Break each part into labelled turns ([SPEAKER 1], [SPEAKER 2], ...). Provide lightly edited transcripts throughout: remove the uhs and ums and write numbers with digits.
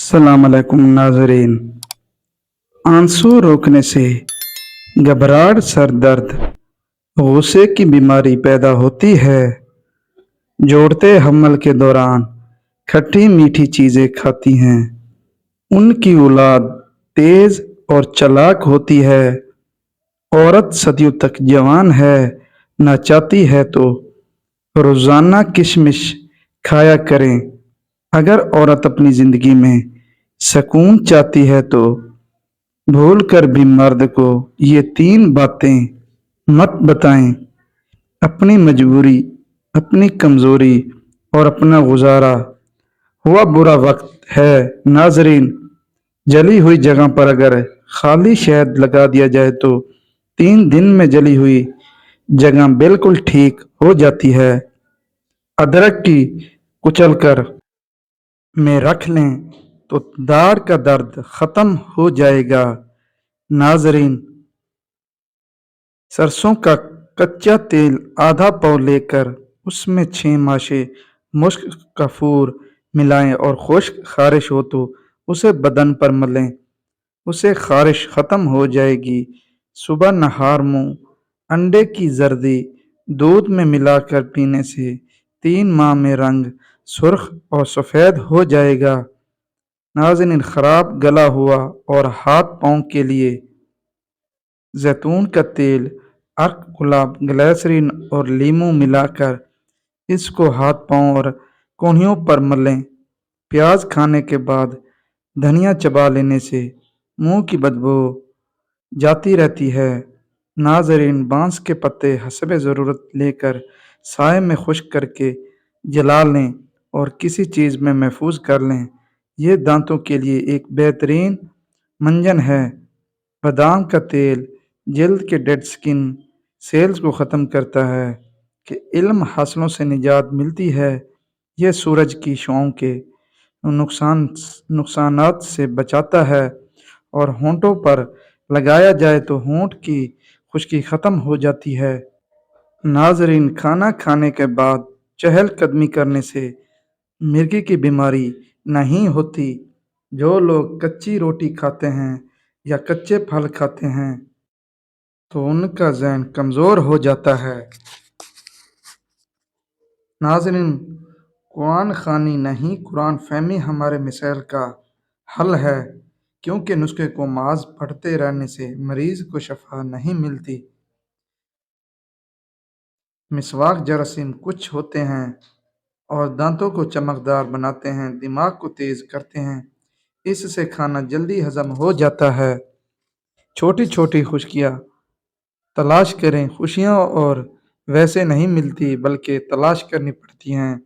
[SPEAKER 1] अस्सलाम वालेकुम नाजरीन। आंसू रोकने से घबराहट, सर दर्द, गुस्से की बीमारी पैदा होती है। जोड़ते हमल के दौरान खट्टी मीठी चीज़ें खाती हैं। उनकी औलाद तेज और चालाक होती है। औरत सदियों तक जवान है, ना चाहती है तो रोज़ाना किशमिश खाया करें। अगर औरत अपनी ज़िंदगी में सुकून चाहती है तो भूल कर भी मर्द को ये 3 बातें मत बताएं। अपनी मजबूरी, अपनी कमज़ोरी और अपना गुजारा हुआ बुरा वक्त है। नाजरीन, जली हुई जगह पर अगर खाली शहद लगा दिया जाए तो 3 दिन में जली हुई जगह बिल्कुल ठीक हो जाती है। अदरक की कुचल कर में रख लें तो दाढ़ का दर्द ख़त्म हो जाएगा। नाजरीन, सरसों का कच्चा तेल आधा पाव लेकर उसमें 6 माशे मुश्क कपूर मिलाएं और खुश्क खारिश हो तो उसे बदन पर मलें। उससे खारिश ख़त्म हो जाएगी। सुबह नहार मुंह अंडे की जर्दी दूध में मिलाकर पीने से 3 माह में रंग सुर्ख और सफ़ेद हो जाएगा। नाज़रीन, ख़राब गला हुआ और हाथ पाँव के लिए जैतून का तेल, अर्क, गुलाब, ग्लिसरीन और लीमू मिलाकर इसको हाथ पाँव और कोहनियों पर मलें। प्याज खाने के बाद धनिया चबा लेने से मुंह की बदबू जाती रहती है। नाज़रीन, बांस के पत्ते हस्बे ज़रूरत लेकर साए में खुश्क करके जला लें और किसी चीज़ में महफूज कर लें। ये दांतों के लिए एक बेहतरीन मंजन है। बादाम का तेल जल्द के डेड स्किन सेल्स को ख़त्म करता है कि इल्म हासिलों से निजात मिलती है। यह सूरज की छाँव के नुकसानात से बचाता है और होंठों पर लगाया जाए तो होंठ की खुश्की ख़त्म हो जाती है। नाजरीन, खाना खाने के बाद चहलकदमी करने से मिर्गी की बीमारी नहीं होती। जो लोग कच्ची रोटी खाते हैं या कच्चे फल खाते हैं तो उनका ज़हन कमज़ोर हो जाता है। नाज़रीन, कुरान ख़वानी नहीं, कुरान फ़हमी हमारे मसाइल का हल है, क्योंकि नुस्खे को महज़ पढ़ते रहने से मरीज़ को शफ़ा नहीं मिलती। मिसवाक जरासीम कुछ होते हैं और दांतों को चमकदार बनाते हैं, दिमाग को तेज़ करते हैं। इससे खाना जल्दी हज़म हो जाता है। छोटी छोटी खुशियाँ तलाश करें। खुशियाँ और वैसे नहीं मिलती बल्कि तलाश करनी पड़ती हैं।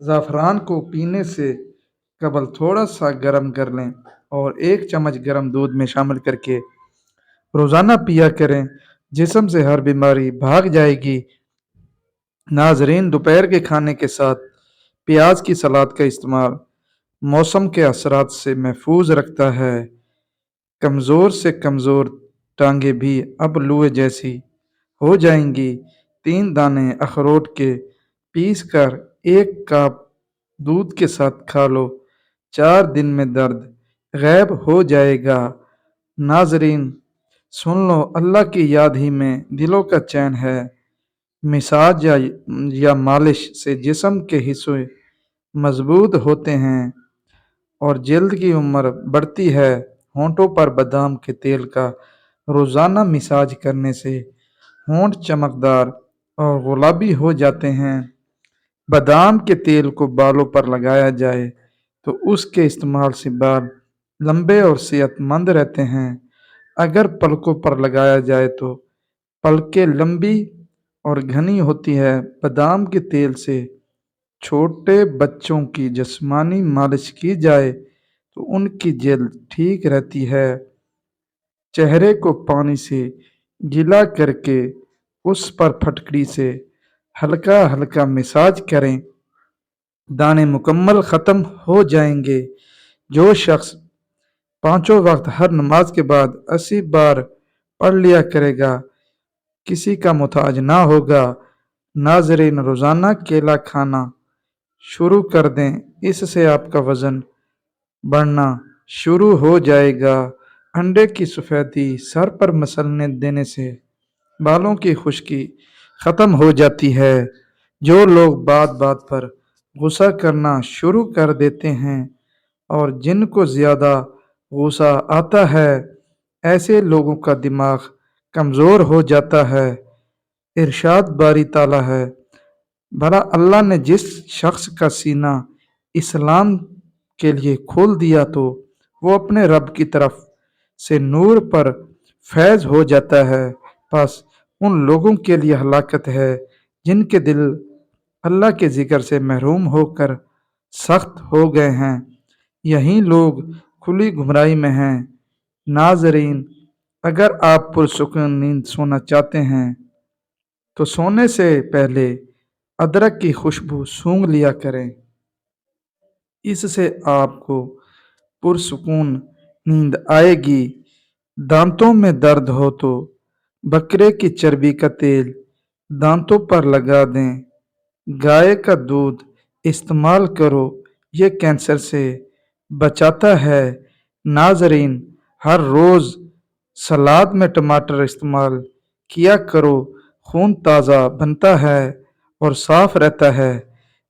[SPEAKER 1] ज़ाफ़रान को पीने से कबल थोड़ा सा गर्म कर लें और 1 चम्मच गर्म दूध में शामिल करके रोज़ाना पिया करें। जिस्म से हर बीमारी भाग जाएगी। नाजरीन, दोपहर के खाने के साथ प्याज की सलाद का इस्तेमाल मौसम के असरात से महफूज रखता है। कमज़ोर से कमज़ोर टांगें भी अब लूहे जैसी हो जाएंगी। 3 दाने अखरोट के पीस कर 1 कप दूध के साथ खा लो। 4 दिन में दर्द गायब हो जाएगा। नाजरीन, सुन लो, अल्लाह की याद ही में दिलों का चैन है। मिसाज या मालिश से जिस्म के हिस्से मजबूत होते हैं और जल्द की उम्र बढ़ती है। होंठों पर बादाम के तेल का रोज़ाना मिसाज करने से होंठ चमकदार और गुलाबी हो जाते हैं। बादाम के तेल को बालों पर लगाया जाए तो उसके इस्तेमाल से बाल लंबे और सेहतमंद रहते हैं। अगर पलकों पर लगाया जाए तो पलकें लंबी और घनी होती है। बादाम के तेल से छोटे बच्चों की जिस्मानी मालिश की जाए तो उनकी जल्द ठीक रहती है। चेहरे को पानी से गीला करके उस पर फटकड़ी से हल्का हल्का मसाज करें। दाने मुकम्मल ख़त्म हो जाएंगे। जो शख्स 5 वक्त हर नमाज के बाद 80 बार पढ़ लिया करेगा, किसी का मोहताज ना होगा। नाजरीन, रोज़ाना केला खाना शुरू कर दें। इससे आपका वज़न बढ़ना शुरू हो जाएगा। अंडे की सफेदी सर पर मसलने देने से बालों की खुश्की खत्म हो जाती है। जो लोग बात बात पर गुस्सा करना शुरू कर देते हैं और जिनको ज्यादा गुस्सा आता है, ऐसे लोगों का दिमाग कमजोर हो जाता है। इरशाद बारी ताला है, भला अल्लाह ने जिस शख्स का सीना इस्लाम के लिए खोल दिया तो वो अपने रब की तरफ से नूर पर फैज हो जाता है। बस उन लोगों के लिए हलाकत है जिनके दिल अल्लाह के जिक्र से महरूम होकर सख्त हो गए हैं। यही लोग खुली गुमराही में हैं। नाजरीन, अगर आप पुरसुकून नींद सोना चाहते हैं तो सोने से पहले अदरक की खुशबू सूंघ लिया करें। इससे आपको पुरसुकून नींद आएगी। दांतों में दर्द हो तो बकरे की चर्बी का तेल दांतों पर लगा दें। गाय का दूध इस्तेमाल करो, ये कैंसर से बचाता है। नाजरीन, हर रोज़ सलाद में टमाटर इस्तेमाल किया करो, खून ताज़ा बनता है और साफ रहता है।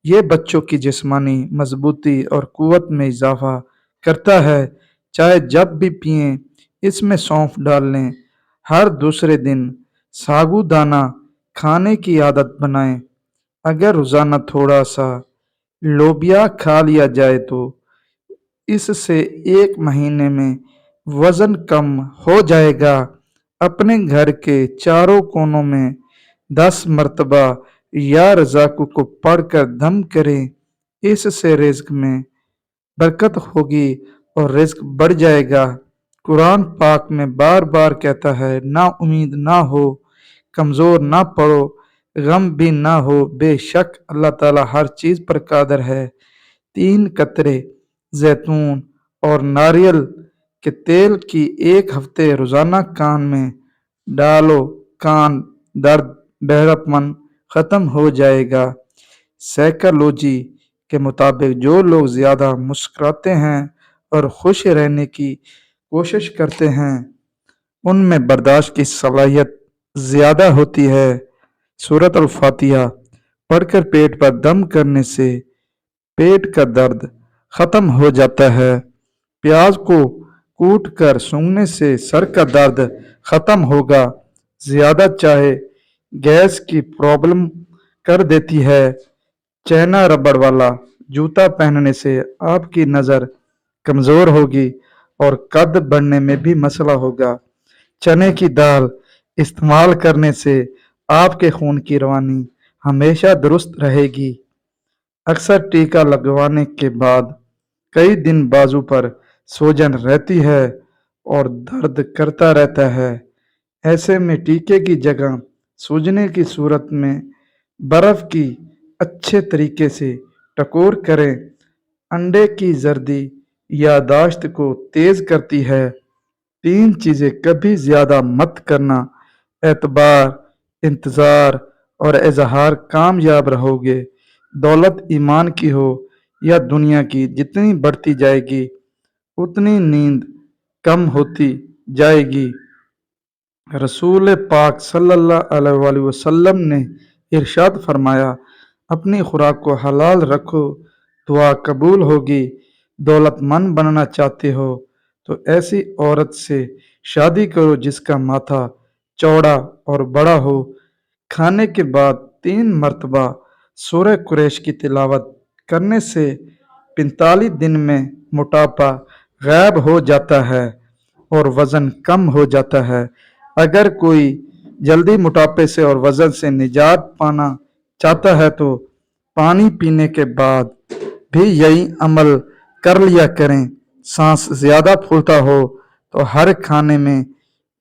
[SPEAKER 1] ये बच्चों की जिस्मानी मजबूती और कुव्वत में इजाफा करता है। चाय जब भी पिएं, इसमें सौंफ डाल लें। हर दूसरे दिन साबूदाना खाने की आदत बनाएं। अगर रोजाना थोड़ा सा लोबिया खा लिया जाए तो इससे 1 महीने में वजन कम हो जाएगा। अपने घर के चारों कोनों में 10 मरतबा या रज़ाकू को पढ़कर दम करें। इससे रिज्क में बरकत होगी और रिज्क बढ़ जाएगा। कुरान पाक में बार बार कहता है, ना उम्मीद ना हो, कमज़ोर ना पड़ो, गम भी ना हो, बेशक अल्लाह ताला हर चीज़ पर कादर है। 3 कतरे जैतून और नारियल के तेल की 1 हफ्ते रोजाना कान में डालो, कान दर्द बहरापन खत्म हो जाएगा। साइकोलॉजी के मुताबिक जो लोग ज्यादा मुस्कुराते हैं और खुश रहने की कोशिश करते हैं उनमें बर्दाश्त की सलाहियत ज्यादा होती है। सूरत अल फातिहा पढ़कर पेट पर दम करने से पेट का दर्द खत्म हो जाता है। प्याज को कूट कर सूंघने से सर का दर्द खत्म होगा। ज्यादा चाय गैस की प्रॉब्लम कर देती है। चैना रबड़ वाला जूता पहनने से आपकी नज़र कमज़ोर होगी और कद बढ़ने में भी मसला होगा। चने की दाल इस्तेमाल करने से आपके खून की रवानी हमेशा दुरुस्त रहेगी। अक्सर टीका लगवाने के बाद कई दिन बाजू पर सूजन रहती है और दर्द करता रहता है। ऐसे में टीके की जगह सूजने की सूरत में बर्फ की अच्छे तरीके से टकोर करें। अंडे की जर्दी यादाश्त को तेज करती है। 3 चीजें कभी ज्यादा मत करना, एतबार, इंतजार और इजहार कामयाब रहोगे। दौलत ईमान की हो या दुनिया की, जितनी बढ़ती जाएगी उतनी नींद कम होती जाएगी। रसूल पाक सल्लल्लाहु अलैहि वसल्लम ने इरशाद फरमाया, अपनी खुराक को हलाल रखो, दुआ कबूल होगी। दौलतमंद बनना चाहते हो तो ऐसी औरत से शादी करो जिसका माथा चौड़ा और बड़ा हो। खाने के बाद 3 मरतबा सूरह कुरैश की तिलावत करने से 45 दिन में मोटापा गायब हो जाता है और वजन कम हो जाता है। अगर कोई जल्दी मोटापे से और वजन से निजात पाना चाहता है तो पानी पीने के बाद भी यही अमल कर लिया करें। सांस ज्यादा फूलता हो तो हर खाने में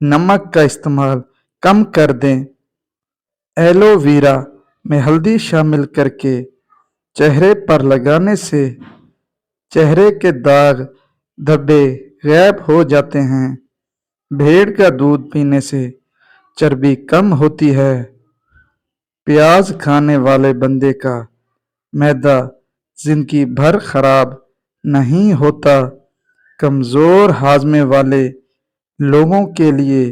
[SPEAKER 1] नमक का इस्तेमाल कम कर दें। एलोवेरा में हल्दी शामिल करके चेहरे पर लगाने से चेहरे के दाग धब्बे गायब हो जाते हैं। भेड़ का दूध पीने से चर्बी कम होती है। प्याज खाने वाले बंदे का मैदा जिंदगी भर खराब नहीं होता। کمزور ہاضمے والے لوگوں کے لیے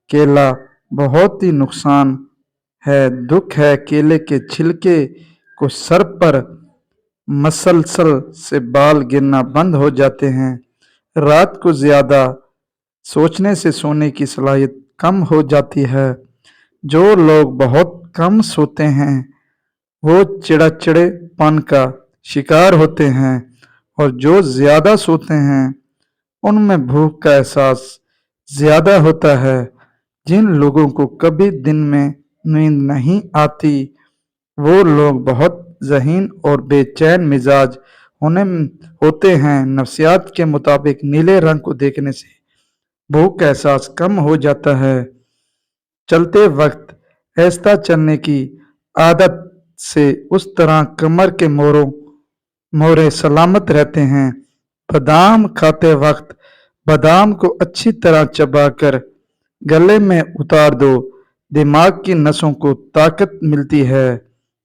[SPEAKER 1] کیلا بہت ہی نقصان ہے دکھ ہے کیلے کے چھلکے کو سر پر مسلسل سے بال گرنا بند ہو جاتے ہیں۔ رات کو زیادہ سوچنے سے سونے کی صلاحیت کم ہو جاتی ہے۔ جو لوگ بہت کم سوتے ہیں وہ چڑچڑے پن کا شکار ہوتے ہیں، اور جو زیادہ سوتے ہیں ان میں بھوک کا احساس زیادہ ہوتا ہے۔ جن لوگوں کو کبھی دن میں نیند نہیں آتی وہ لوگ بہت ذہین اور بے چین مزاج ہوتے ہیں۔ نفسیات کے مطابق نیلے رنگ کو دیکھنے سے بھوک کا احساس کم ہو جاتا ہے۔ چلتے وقت آہستہ چلنے کی عادت سے اس طرح کمر کے مورے سلامت رہتے ہیں۔ بادام کھاتے وقت بادام کو اچھی طرح چبا کر گلے میں اتار دو، دماغ کی نسوں کو طاقت ملتی ہے۔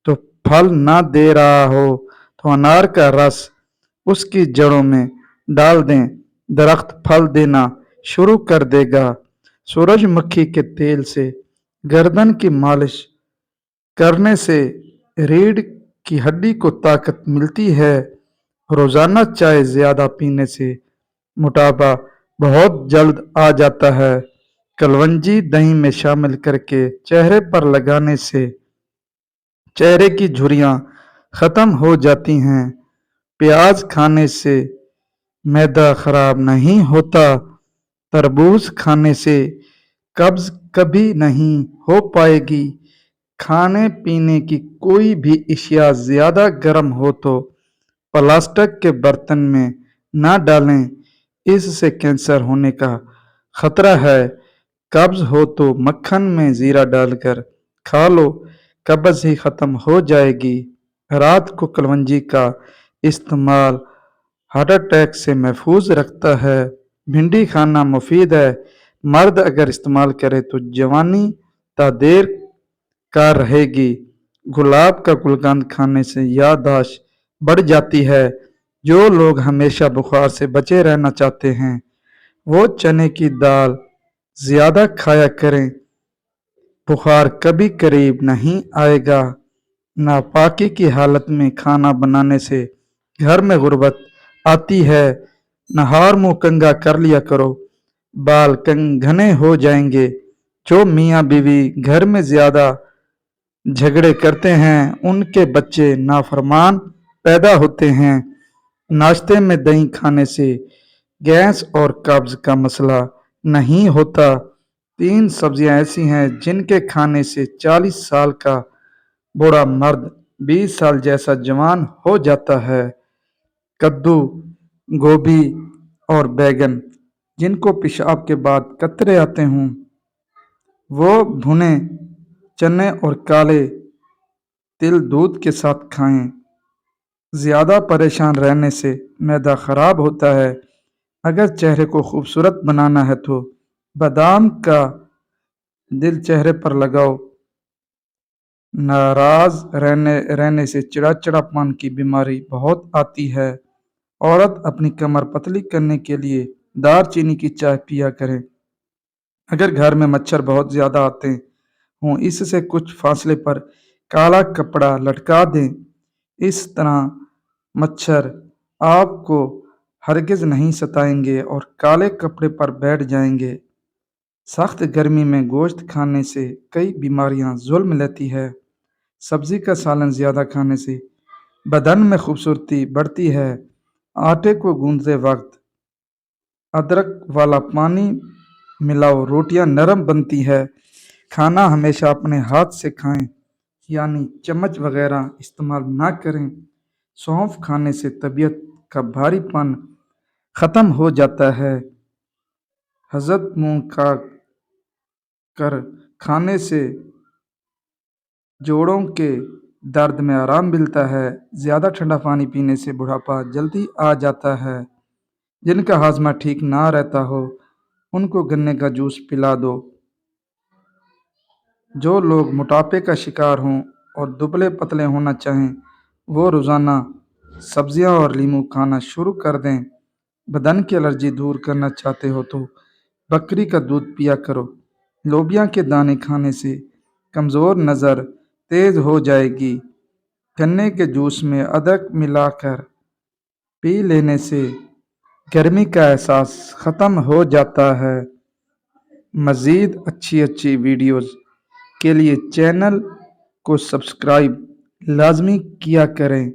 [SPEAKER 1] تو پھل نہ دے رہا ہو تو انار کا رس اس کی جڑوں میں ڈال دیں، درخت پھل دینا شروع کر دے گا۔ سورج مکھی کے تیل سے گردن کی مالش کرنے سے ریڑھ کی ہڈی کو طاقت ملتی ہے۔ روزانہ چائے زیادہ پینے سے موٹاپا بہت جلد آ جاتا ہے۔ کلونجی دہی میں شامل کر کے چہرے پر لگانے سے چہرے کی جھریاں ختم ہو جاتی ہیں۔ پیاز کھانے سے معدہ خراب نہیں ہوتا۔ تربوز کھانے سے قبض کبھی نہیں ہو پائے گی۔ کھانے پینے کی کوئی بھی اشیاء زیادہ گرم ہو تو پلاسٹک کے برتن میں نہ ڈالیں، اس سے کینسر ہونے کا خطرہ ہے۔ قبض ہو تو مکھن میں زیرہ ڈال کر کھا لو، قبض ہی ختم ہو جائے گی۔ رات کو کلونجی کا استعمال ہارٹ اٹیک سے محفوظ رکھتا ہے۔ بھنڈی کھانا مفید ہے۔ مرد اگر استعمال کرے تو جوانی تا دیر کار رہے گی۔ گلاب کا گلقند کھانے سے یادداشت بڑھ جاتی ہے۔ جو لوگ ہمیشہ بخار سے بچے رہنا چاہتے ہیں وہ چنے کی دال زیادہ کھایا کریں، بخار کبھی قریب نہیں آئے گا۔ ناپاکی کی حالت میں کھانا بنانے سے گھر میں غربت آتی ہے۔ نہار منہ کنگھا کر لیا کرو، بال گھنے ہو جائیں گے۔ جو میاں بیوی گھر میں زیادہ جھگڑے کرتے ہیں ان کے بچے نافرمان پیدا ہوتے ہیں۔ ناشتے میں دہی کھانے سے گیس اور قبض کا مسئلہ نہیں ہوتا۔ 3 سبزیاں ایسی ہیں جن کے کھانے سے 40 سال کا بوڑھا مرد 20 سال جیسا جوان ہو جاتا ہے۔ کدو، گوبھی اور بیگن جن کو پیشاب کے بعد قطرے آتے ہوں وہ بھنے چنے اور کالے تل دودھ کے ساتھ کھائیں۔ زیادہ پریشان رہنے سے معدہ خراب ہوتا ہے۔ اگر چہرے کو خوبصورت بنانا ہے تو بادام کا دل چہرے پر لگاؤ۔ ناراض رہنے سے چڑچڑا پن کی بیماری بہت آتی ہے۔ عورت اپنی کمر پتلی کرنے کے لیے دار چینی کی چائے پیا کریں۔ اگر گھر میں مچھر بہت زیادہ آتے ہوں اس سے کچھ فاصلے پر کالا کپڑا لٹکا دیں، اس طرح مچھر آپ کو ہرگز نہیں ستائیں گے اور کالے کپڑے پر بیٹھ جائیں گے۔ سخت گرمی میں گوشت کھانے سے کئی بیماریاں جنم لیتی ہے۔ سبزی کا سالن زیادہ کھانے سے بدن میں خوبصورتی بڑھتی ہے۔ آٹے کو گوندتے وقت ادرک والا پانی ملاؤ، روٹیاں نرم بنتی ہے۔ کھانا ہمیشہ اپنے ہاتھ سے کھائیں، یعنی چمچ وغیرہ استعمال نہ کریں۔ سونف کھانے سے طبیعت کا بھاری پن ختم ہو جاتا ہے۔ ہضم منہ کر کھانے سے جوڑوں کے درد میں آرام ملتا ہے۔ زیادہ ٹھنڈا پانی پینے سے بڑھاپا جلدی آ جاتا ہے۔ جن کا ہاضمہ ٹھیک نہ رہتا ہو ان کو گنے کا جوس پلا دو۔ جو لوگ موٹاپے کا شکار ہوں اور دبلے پتلے ہونا چاہیں وہ روزانہ سبزیاں اور لیموں کھانا شروع کر دیں۔ بدن کی الرجی دور کرنا چاہتے ہو تو بکری کا دودھ پیا کرو۔ لوبیا کے دانے کھانے سے کمزور نظر تیز ہو جائے گی۔ گنے کے جوس میں ادرک ملا کر پی لینے سے گرمی کا احساس ختم ہو جاتا ہے۔ مزید اچھی ویڈیوز کے لیے چینل کو سبسکرائب لازمی کیا کریں۔